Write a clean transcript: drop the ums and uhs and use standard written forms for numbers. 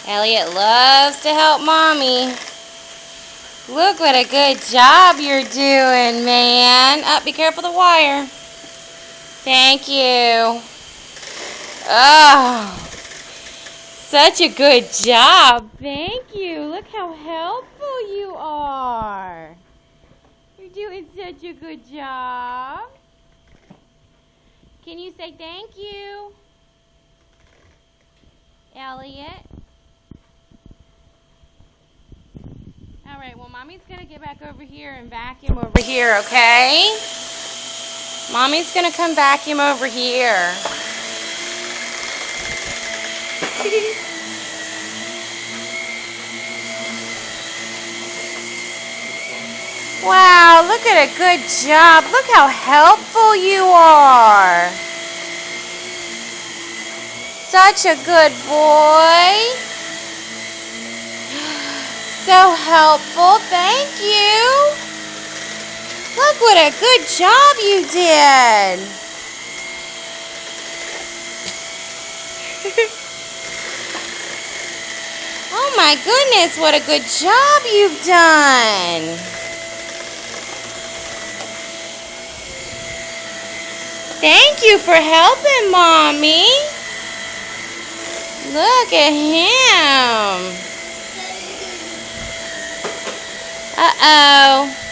Elliot loves to help Mommy. Look what a good job you're doing, man. Be careful the wire. Thank you. Oh, such a good job. Thank you. Look how helpful you are. You're doing such a good job. Can you say thank you, Elliot? All right, well, Mommy's going to get back over here and vacuum over here, okay? Mommy's going to come vacuum over here. Wow, look at a good job. Look how helpful you are. Such a good boy. So helpful. Thank you. Look what a good job you did. Oh my goodness, what a good job you've done. Thank you for helping Mommy. Look at him. Uh-oh.